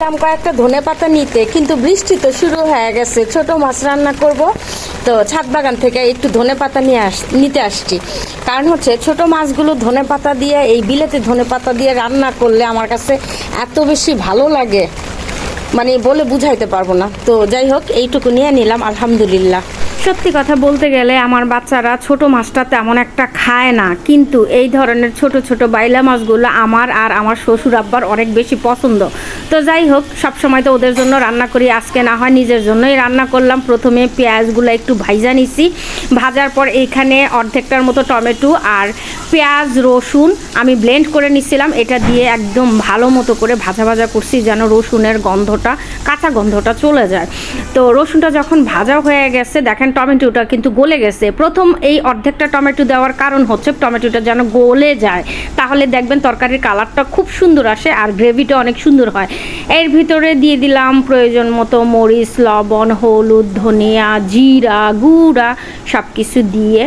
কয়েকটা ধনেপাতা নিতে, কিন্তু বৃষ্টি তো শুরু হয়ে গেছে। ছোট মাছ রান্না করব, তো ছাদ বাগান থেকে একটু ধনেপাতা নিতে আসছি। কারণ হচ্ছে ছোট মাছগুলো ধনেপাতা দিয়ে, এই বিলেতি ধনেপাতা দিয়ে রান্না করলে আমার কাছে এত বেশি ভালো লাগে, মানে বলে বুঝাইতে পারবো না। তো যাই হোক, এইটুকু নিয়ে নিলাম, আলহামদুলিল্লাহ। সত্যি কথা বলতে গেলে আমার বাচ্চারা ছোট মাছটা তেমন একটা খায় না, কিন্তু এই ধরনের ছোট ছোট বাইলা মাছগুলো আমার আর আমার শ্বশুর আব্বার অনেক বেশি পছন্দ। তো যাই হোক, সবসময় তো ওদের জন্য রান্না করি, আজকে না হয় নিজের জন্যই রান্না করলাম। প্রথমে পেঁয়াজগুলো একটু ভাজা নিছি, ভাজার পর এইখানে অর্ধেকটার মতো টমেটো আর পেঁয়াজ রসুন আমি ব্লেন্ড করে নিছিলাম। এটা দিয়ে একদম ভালো মতো করে ভাজা ভাজা করছি, যেন রসুনের গন্ধটা, কাঁচা গন্ধটা চলে যায়। তো রসুনটা যখন ভাজা হয়ে গেছে, দেখেন টমেটোটা কিন্তু গলে গেছে। প্রথম এই অর্ধেকটা টমেটো দেওয়ার কারণ হচ্ছে টমেটোটা যেন গলে যায়, তাহলে দেখবেন তরকারির কালারটা খুব সুন্দর আসে আর গ্রেভিটা অনেক সুন্দর হয়। এর ভিতরে দিয়ে দিলাম প্রয়োজন মতো মরিচ, লবণ, হলুদ, ধনিয়া, জিরা গুঁড়া সব কিছু দিয়ে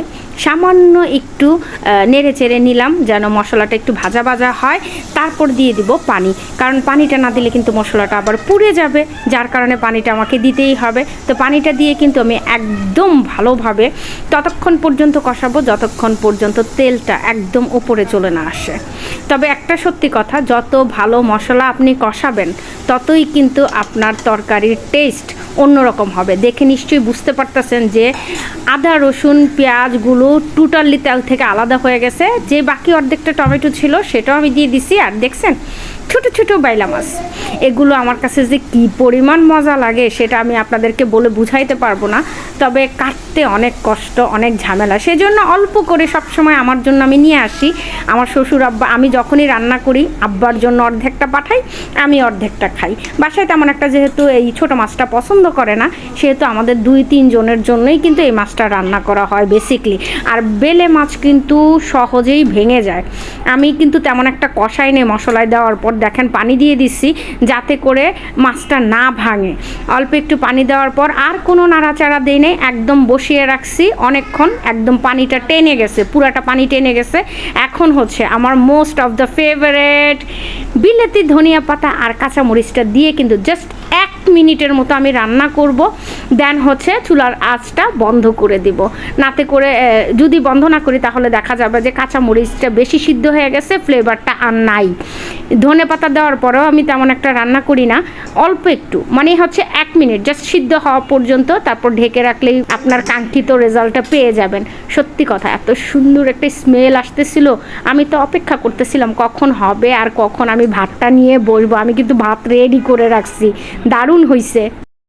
সামান্য একটু নেড়ে চেড়ে নিলাম, যেন মশলাটা একটু ভাজা ভাজা হয়। তারপর দিয়ে দিব পানি, কারণ পানিটা না দিলে কিন্তু মশলাটা আবার পুড়ে যাবে, যার কারণে পানিটা আমাকে দিতেই হবে। তো পানিটা দিয়ে কিন্তু আমি একদম ভালোভাবে ততক্ষণ পর্যন্ত কষাবো যতক্ষণ পর্যন্ত তেলটা একদম উপরে চলে না আসে। তবে একটা সত্যি কথা, যত ভালো মশলা আপনি কষাবেন ততই কিন্তু আপনার তরকারির টেস্ট অন্যরকম হবে। দেখে নিশ্চয়ই বুঝতে পারতেছেন যে আদা রসুন পেঁয়াজগুলো টোটালি তেল থেকে আলাদা হয়ে গেছে। যে বাকি অর্ধেকটা টমেটো ছিল সেটাও আমি দিয়ে দিছি। আর দেখছেন ছোট ছোট বাইলা মাছ, এগুলো আমার কাছে যে কী পরিমাণ মজা লাগে সেটা আমি আপনাদেরকে বলে বুঝাইতে পারবো না। তবে কাটতে অনেক কষ্ট, অনেক ঝামেলা, সেজন্য অল্প করে সবসময় আমার জন্য আমি নিয়ে আসি। আমার শ্বশুর আব্বা, আমি যখনই রান্না করি আব্বার জন্য অর্ধেকটা পাঠাই, আমি অর্ধেকটা খাই। বাসায় তেমন একটা যেহেতু এই ছোট মাছটা পছন্দ করে না, সেহেতু আমাদের 2-3 জনের জন্যই কিন্তু এই মাছটা রান্না করা হয় বেসিকলি। আর বেলে মাছ কিন্তু সহজেই ভেঙে যায়। আমি কিন্তু তেমন একটা কষাই নেই মশলায় দেওয়ার পর, দেখেন পানি দিয়ে দিচ্ছি যাতে করে মাছটা না ভাঙে। অল্প একটু পানি দেওয়ার পর আর কোনো নাড়াচাড়া দেই নেই, একদম বসিয়ে রাখছি অনেকক্ষণ। একদম পানিটা টেনে গেছে, পুরাটা পানি টেনে গেছে। এখন হচ্ছে আমার মোস্ট অফ দ্য ফেভারেট বিলেতি ধনিয়া পাতা আর কাঁচামরিচটা দিয়ে কিন্তু জাস্ট 1 মিনিটের মতো আমি রান্না করব। দেন হচ্ছে চুলার আঁচটা বন্ধ করে দিব, নাতে করে যদি বন্ধ না করি তাহলে দেখা যাবে যে কাঁচামরিচটা বেশি সিদ্ধ হয়ে গেছে, ফ্লেভারটা আর নাই। ধনে পাতা দেওয়ার পরেও আমি তেমন একটা রান্না করি না, অল্প একটু, মানে হচ্ছে 1 মিনিট জাস্ট সিদ্ধ হওয়া পর্যন্ত, তারপর ঢেকে রাখলেই আপনার কাঙ্ক্ষিত রেজাল্টটা পেয়ে যাবেন। সত্যি কথা, এত সুন্দর একটা স্মেল আসতেছিল, আমি তো অপেক্ষা করতেছিলাম কখন হবে আর কখন আমি ভাতটা নিয়ে বসবো। আমি কিন্তু ভাত রেডি করে রাখছি, দারুণ হয়েছে।